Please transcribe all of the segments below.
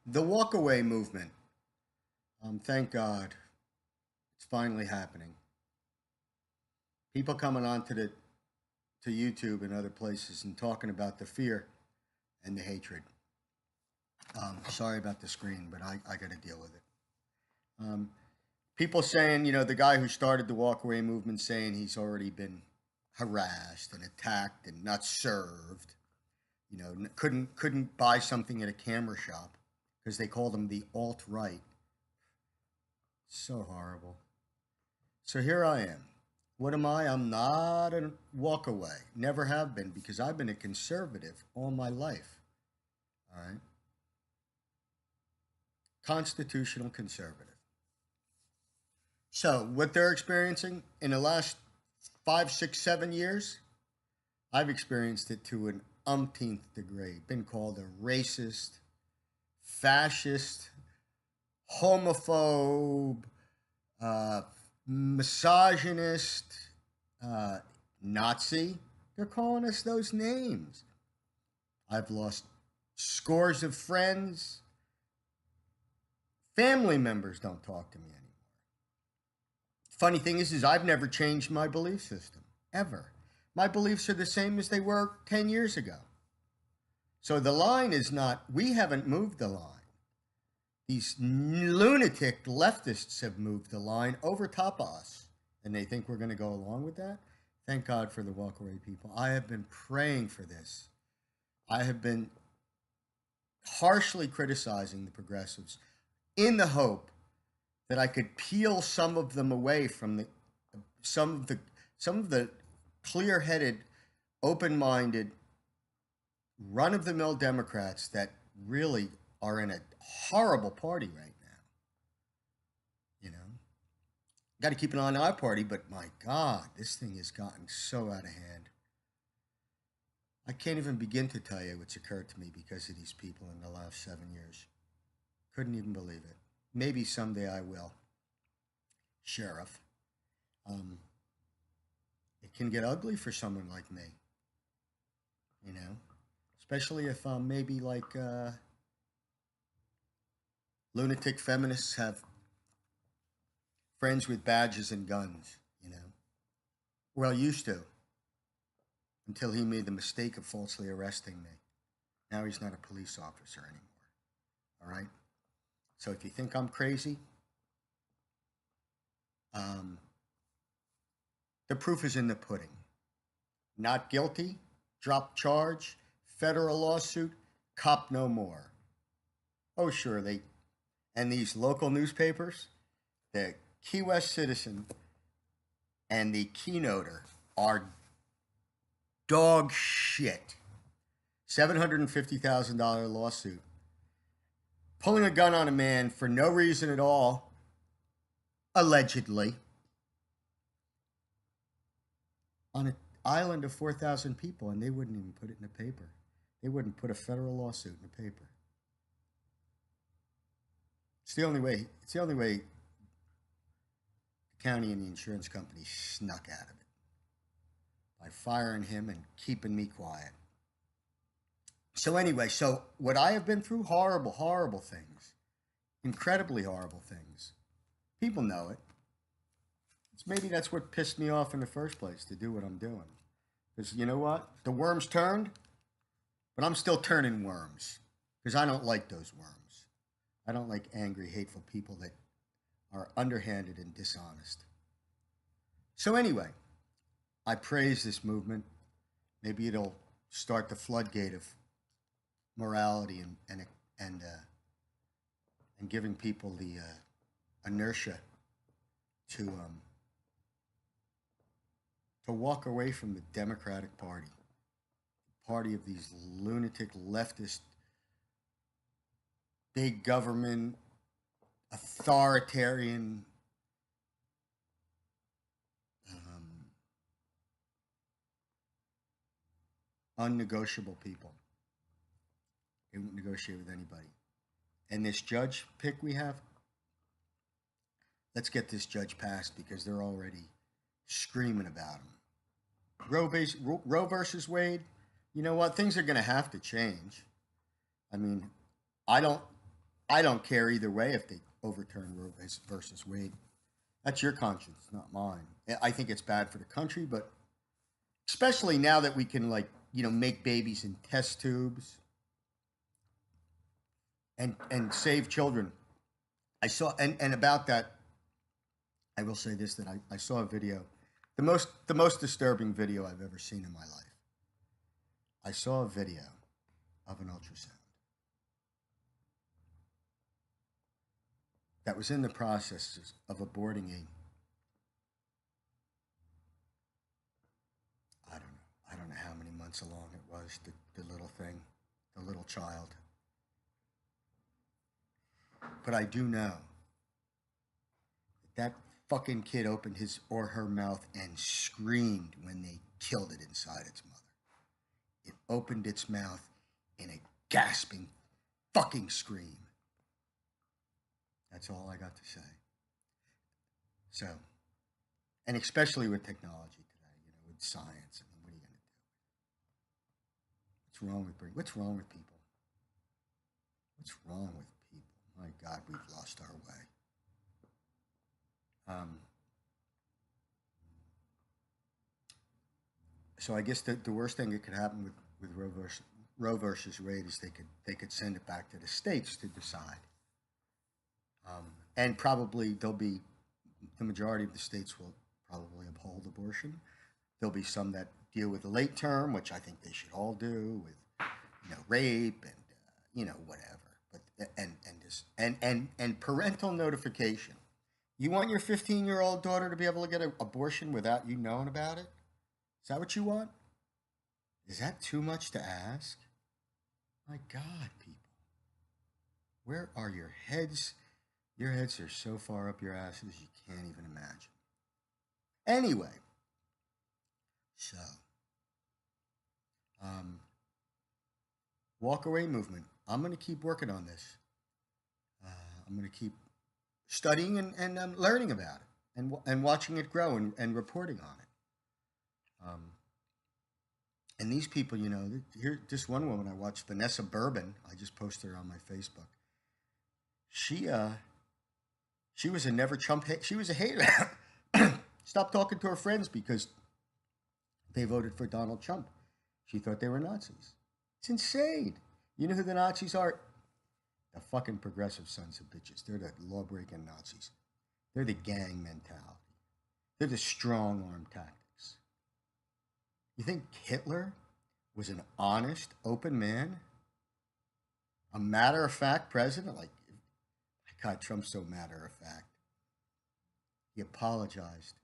The walkaway movement. Thank God, it's finally happening. People coming on to YouTube and other places and talking about the fear and the hatred. Sorry about the screen, but I got to deal with it. Um, People saying, the guy who started the walkaway movement saying he's already been harassed and attacked and not served. Couldn't buy something at a camera shop because they called him the alt right. So horrible. So here I am. What am I? I'm not a walkaway. Never have been because I've been a conservative all my life. All right. Constitutional conservative. So what they're experiencing in the last 5, 6, 7 years, I've experienced it to an umpteenth degree. Been called a racist, fascist, homophobe, uh, misogynist, uh, Nazi. They're calling us those names. I've lost scores of friends. Family members don't talk to me anymore. Funny thing is I've never changed my belief system, ever. My beliefs are the same as they were 10 years ago. So the line is not, we haven't moved the line. These lunatic leftists have moved the line over top of us, and they think we're going to go along with that. Thank God for the walkaway people. I have been praying for this. I have been harshly criticizing the progressives in the hope that I could peel some of them away from some of the clear-headed, open-minded, run-of-the-mill Democrats that really are in a horrible party right now. Got to keep an eye on our party, but my God, this thing has gotten so out of hand. I can't even begin to tell you what's occurred to me because of these people in the last 7 years. Couldn't even believe it. Maybe someday I will. Sheriff. Um, it can get ugly for someone like me, you know, especially if maybe like lunatic feminists have friends with badges and guns, Well, used to, until he made the mistake of falsely arresting me. Now he's not a police officer anymore. All right? So if you think I'm crazy, um, the proof is in the pudding. Not guilty, drop charge, federal lawsuit, cop no more. Oh, sure, and these local newspapers, the Key West Citizen and the Keynoter are dog shit. $750,000 lawsuit. Pulling a gun on a man for no reason at all, allegedly, on an island of 4,000 people, and they wouldn't even put it in the paper. They wouldn't put a federal lawsuit in the paper. It's the only way. It's the only way the county and the insurance company snuck out of it by firing him and keeping me quiet. So anyway, so what I have been through, horrible, horrible things, incredibly horrible things. People know it. Maybe that's what pissed me off in the first place to do what I'm doing. Because you know what? The worms turned, but I'm still turning worms because I don't like those worms. I don't like angry, hateful people that are underhanded and dishonest. So anyway, I praise this movement. Maybe it'll start the floodgate of morality and giving people the inertia to walk away from the Democratic Party, the party of these lunatic leftist, big government, authoritarian, unnegotiable people. They won't negotiate with anybody. And this judge pick we have, let's get this judge passed because they're already screaming about him. Roe versus Wade, you know what? Things are going to have to change. I mean, I don't. I don't care either way if they overturn Roe versus Wade. That's your conscience, not mine. I think it's bad for the country, but especially now that we can, like, make babies in test tubes and save children. I saw, and about that, I will say this, that I saw a video, the most disturbing video I've ever seen in my life. I saw a video of an ultrasound that was in the process of aborting I don't know how many months along it was, the little thing, the little child. But I do know that fucking kid opened his or her mouth and screamed when they killed it inside its mother. It opened its mouth in a gasping fucking scream. That's all I got to say. So, and especially with technology today, with science, I mean, what are you going to do? What's wrong with people? What's wrong with people? My God, we've lost our way. So I guess the worst thing that could happen with Roe versus Wade is they could send it back to the states to decide, and probably the majority of the states will probably uphold abortion. There'll be some that deal with the late term, which I think they should all do, with rape and whatever. But and parental notification. You want your 15-year-old daughter to be able to get an abortion without you knowing about it? Is that what you want? Is that too much to ask? My God, people. Where are your heads? Your heads are so far up your asses you can't even imagine. Anyway, so, walk away movement. I'm going to keep working on this. I'm going to keep studying and learning about it and watching it grow and reporting on it. And these people, here, this one woman I watched, Vanessa Bourbon, I just posted her on my Facebook. She was a never Trump hate. She was a hater. Stopped talking to her friends because they voted for Donald Trump. She thought they were Nazis. It's insane. You know who the Nazis are? The fucking progressive sons of bitches. They're the law-breaking Nazis. They're the gang mentality. They're the strong-arm tactics. You think Hitler was an honest, open man? A matter-of-fact president? Like, my God, Trump's so matter-of-fact. He apologized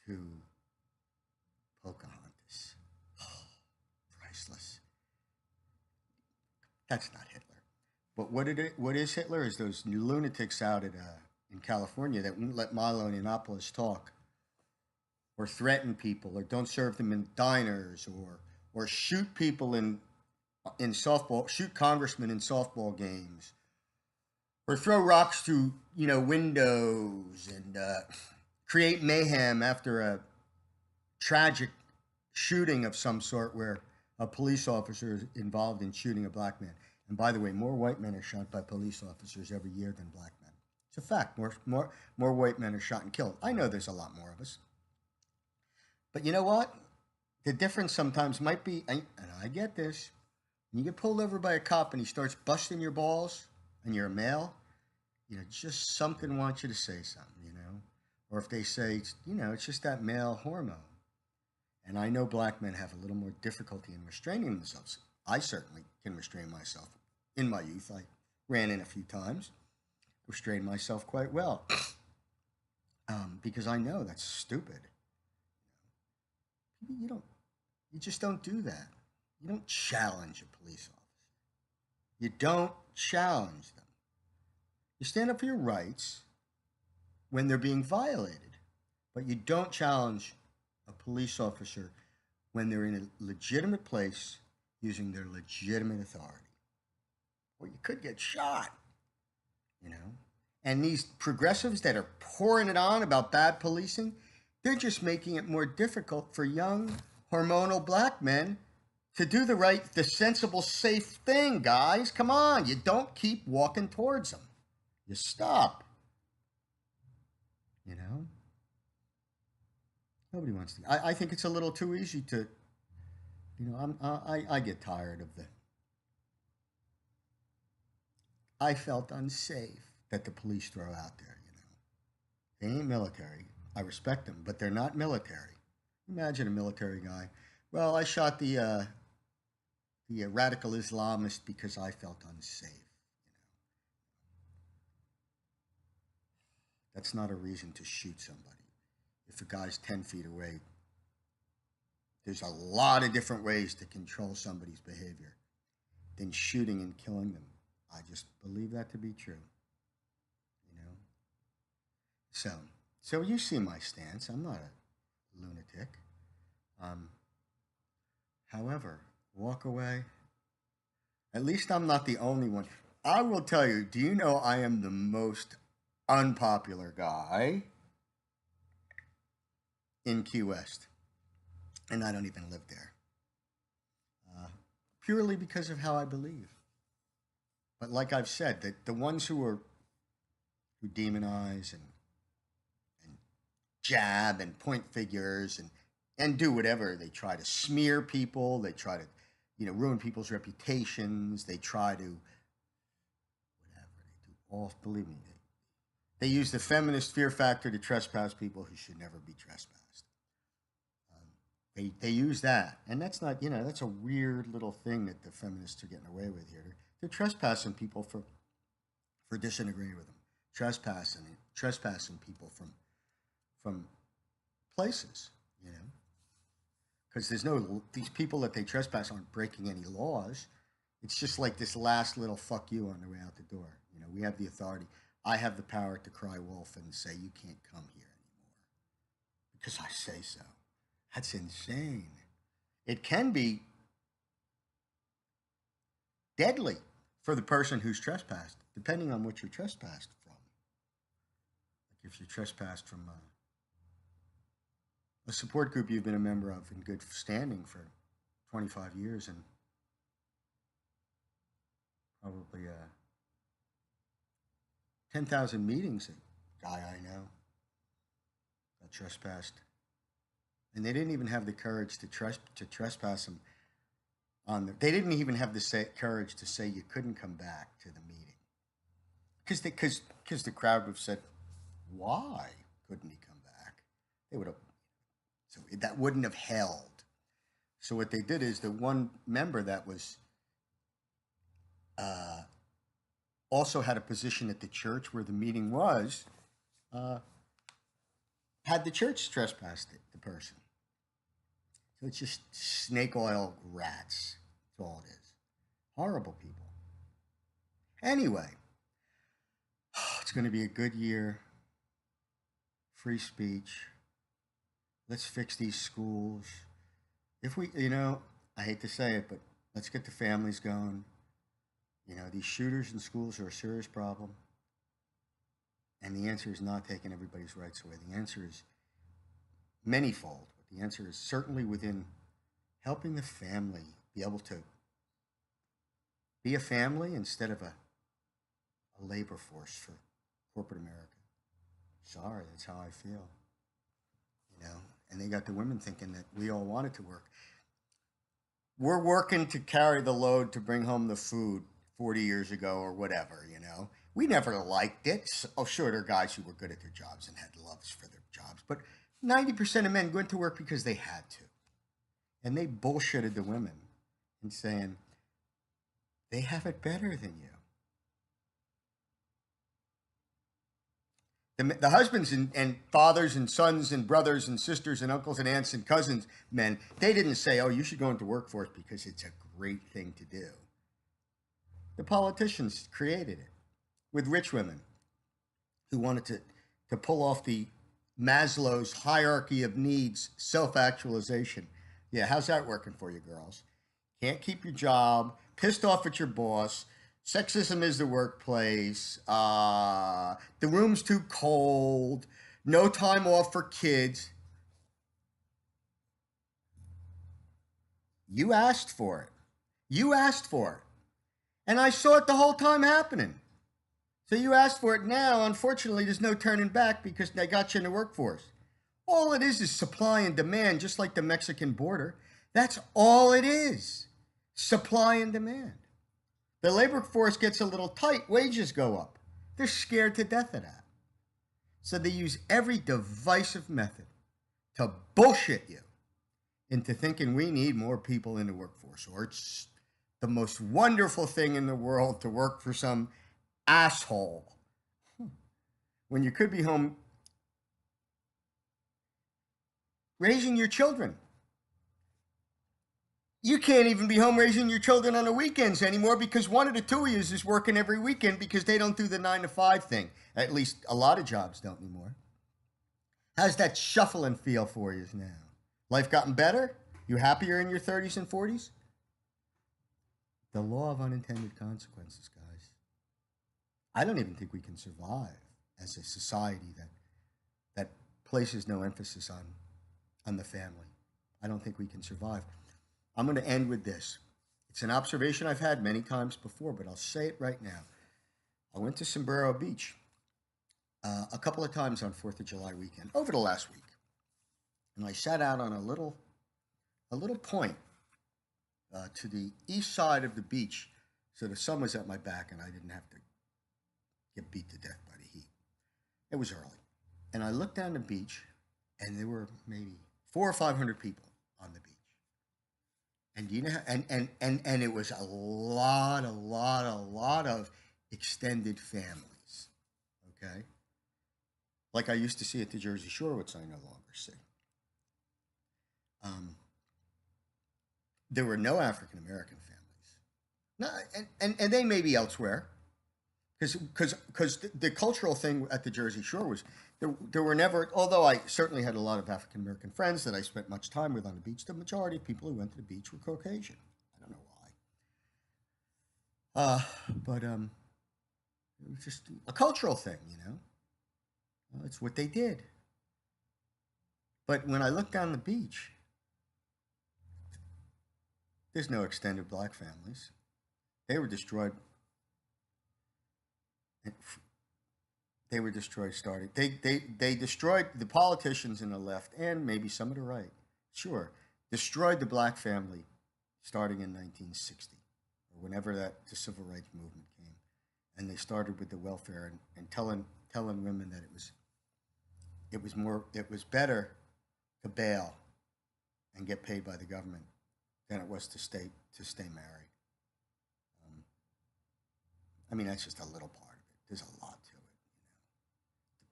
to Pocahontas. Oh, priceless. That's not Hitler. But what is Hitler? Is those lunatics out in California that won't let Milo Yiannopoulos talk, or threaten people, or don't serve them in diners, or shoot people in softball, shoot congressmen in softball games, or throw rocks through windows and create mayhem after a tragic shooting of some sort where a police officer is involved in shooting a black man. And by the way, more white men are shot by police officers every year than black men. It's a fact. More white men are shot and killed. I know there's a lot more of us. But you know what? The difference sometimes might be, and I get this, when you get pulled over by a cop and he starts busting your balls and you're a male, just something wants you to say something, Or if they say, it's just that male hormone. And I know black men have a little more difficulty in restraining themselves. I certainly can restrain myself. In my youth, I ran in a few times, restrained myself quite well, because I know that's stupid. You just don't do that. You don't challenge a police officer. You don't challenge them. You stand up for your rights when they're being violated, but you don't challenge a police officer when they're in a legitimate place using their legitimate authority. Or you could get shot, And these progressives that are pouring it on about bad policing, they're just making it more difficult for young, hormonal black men to do the sensible, safe thing, guys. Come on. You don't keep walking towards them. You stop. You know? Nobody wants to. I think it's a little too easy to, I get tired of the. I felt unsafe that the police throw out there, They ain't military. I respect them, but they're not military. Imagine a military guy. Well, I shot the radical Islamist because I felt unsafe. That's not a reason to shoot somebody. If a guy's 10 feet away, there's a lot of different ways to control somebody's behavior than shooting and killing them. I just believe that to be true. So you see my stance. I'm not a lunatic. However, walk away. At least I'm not the only one. I will tell you, do you know I am the most unpopular guy in Key West? And I don't even live there. Purely because of how I believe. But like I've said, that the ones who demonize and jab and point figures and do whatever, they try to smear people, they try to ruin people's reputations, they try to whatever they do. All believe me, they use the feminist fear factor to trespass people who should never be trespassed. They use that, and that's not that's a weird little thing that the feminists are getting away with here. They're trespassing people for disagreeing with them, trespassing people from places, because these people that they trespass aren't breaking any laws. It's just like this last little fuck you on the way out the door. We have the authority. I have the power to cry wolf and say you can't come here anymore because I say so. That's insane. It can be deadly for the person who's trespassed, depending on what you're trespassed from. Like if you're trespassed from a support group you've been a member of in good standing for 25 years and probably 10,000 meetings, a guy I know got trespassed. And they didn't even have the courage to trespass him they didn't even have the courage to say you couldn't come back to the meeting. Because the crowd would have said, why couldn't he come back? They would have, so that wouldn't have held. So what they did is the one member that was also had a position at the church where the meeting was, had the church trespassed the person. So it's just snake oil rats. That's all it is. Horrible people. Anyway, it's going to be a good year. Free speech. Let's fix these schools. If we, I hate to say it, but let's get the families going. These shooters in schools are a serious problem. And the answer is not taking everybody's rights away. The answer is manyfold. But the answer is certainly within helping the family be able to be a family instead of a labor force for corporate America. Sorry, that's how I feel. And they got the women thinking that we all wanted to work. We're working to carry the load to bring home the food 40 years ago or whatever, We never liked it. Oh, sure, there are guys who were good at their jobs and had loves for their jobs. But 90% of men went to work because they had to. And they bullshitted the women and saying, they have it better than you. The husbands and fathers and sons and brothers and sisters and uncles and aunts and cousins, men, they didn't say, oh, you should go into workforce because it's a great thing to do. The politicians created it with rich women who wanted to pull off the Maslow's hierarchy of needs, self-actualization. Yeah, how's that working for you, girls? Can't keep your job, pissed off at your boss, sexism is the workplace, the room's too cold, no time off for kids. You asked for it. You asked for it. And I saw it the whole time happening. So you asked for it now. Unfortunately, there's no turning back because they got you in the workforce. All it is supply and demand, just like the Mexican border. That's all it is. Supply and demand. The labor force gets a little tight, wages go up. They're scared to death of that. So they use every divisive method to bullshit you into thinking we need more people in the workforce, or it's the most wonderful thing in the world to work for some asshole when you could be home raising your children. You can't even be home raising your children on the weekends anymore because one of the two of you is working every weekend because they don't do the 9 to 5 thing. At least a lot of jobs don't anymore. How's that shuffling feel for you now? Life gotten better? You happier in your 30s and 40s? The law of unintended consequences, guys. I don't even think we can survive as a society that places no emphasis on the family. I don't think we can survive. I'm going to end with this. It's an observation I've had many times before, but I'll say it right now. I went to Sombrero Beach a couple of times on 4th of July weekend over the last week. And I sat out on a little point to the east side of the beach, so the sun was at my back and I didn't have to get beat to death by the heat. It was early. And I looked down the beach, and there were maybe 400 or 500 people on the beach. And you know, and it was a lot of extended families. Okay, like I used to see at the Jersey Shore, which I no longer see. There were no African American families. No, and they may be elsewhere, because the cultural thing at the Jersey Shore was there were never, although I certainly had a lot of African American friends that I spent much time with on the beach, the majority of people who went to the beach were Caucasian. I don't know why. But it was just a cultural thing, you know. It's what they did. But when I looked down the beach, there's no extended black families. They were destroyed. They were destroyed starting. They destroyed the politicians in the left and maybe some of the right. Sure, destroyed the black family starting in 1960 or whenever the civil rights movement came, and they started with the welfare and telling women that it was better to bail and get paid by the government than it was to stay married. I mean, that's just a little part of it. There's a lot to it.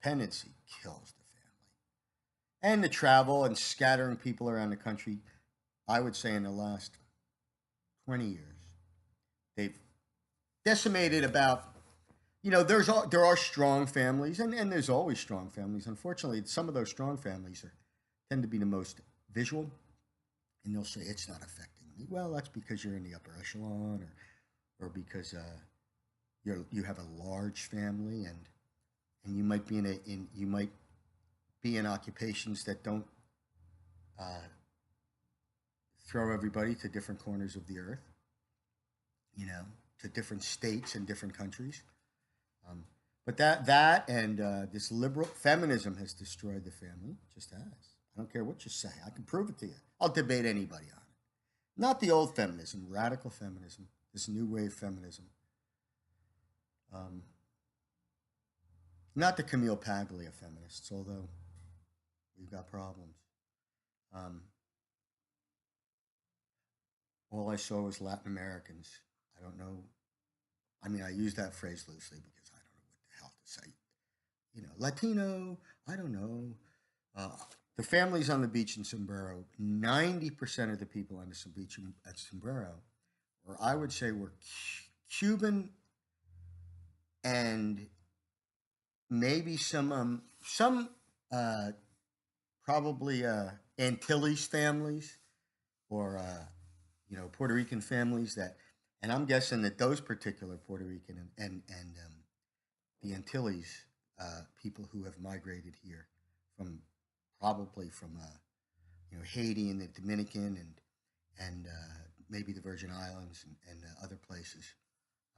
Dependency kills the family. And the travel and scattering people around the country, I would say in the last 20 years, they've decimated about, there are strong families, and there's always strong families. Unfortunately, some of those strong families tend to be the most visual, and they'll say, it's not affecting me. Well, that's because you're in the upper echelon, or because you have a large family, and you might be in occupations that don't throw everybody to different corners of the earth, to different states and different countries. But that and this liberal feminism has destroyed the family. Just has. I don't care what you say. I can prove it to you. I'll debate anybody on it. Not the old feminism, radical feminism, this new wave feminism. Not the Camille Paglia feminists, although we've got problems. All I saw was Latin Americans. I don't know. I mean, I use that phrase loosely because I don't know what the hell to say. Latino, I don't know. The families on the beach in Sombrero, 90% of the people on the beach at Sombrero, or I would say were Cuban and maybe some probably Antilles families or Puerto Rican families and I'm guessing that those particular Puerto Rican and the Antilles people who have migrated here probably from Haiti and the Dominican and maybe the Virgin Islands and other places.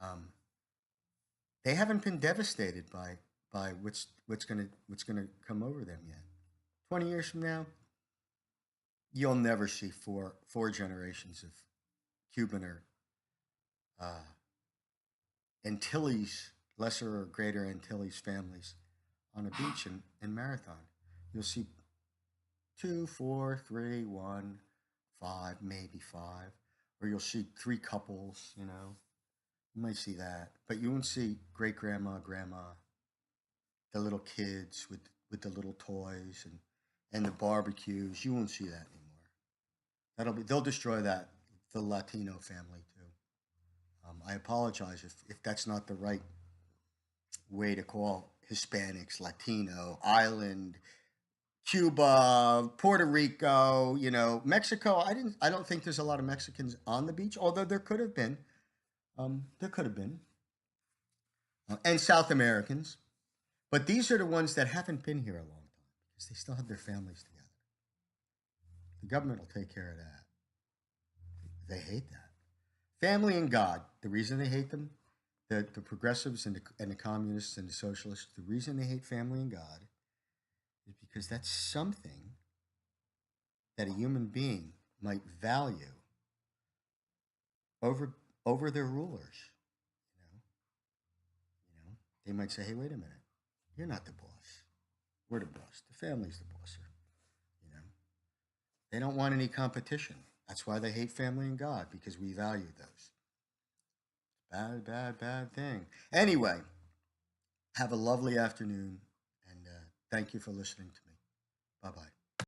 Um, they haven't been devastated by what's gonna come over them yet. 20 years from now, you'll never see four generations of Cuban or uh, Antilles, lesser or greater Antilles families on a beach in Marathon. You'll see two, four, three, one, five, maybe five, or you'll see three couples. You might see that, but you won't see great grandma, grandma, the little kids with the little toys and the barbecues. You won't see that anymore. They'll destroy that, the Latino family too. I apologize if that's not the right way to call Hispanics, Latino, island, Cuba, Puerto Rico, Mexico. I don't think there's a lot of Mexicans on the beach, although there could have been. There could have been. And South Americans. But these are the ones that haven't been here a long time because they still have their families together. The government will take care of that. They hate that. Family and God, the reason they hate them, the progressives and the communists and the socialists, the reason they hate family and God is because that's something that a human being might value over over their rulers. You know, they might say, "Hey, wait a minute, you're not the boss. We're the boss. The family's the boss here." You know, they don't want any competition. That's why they hate family and God because we value those. Bad, bad, bad thing. Anyway, have a lovely afternoon, and thank you for listening to me. Bye bye.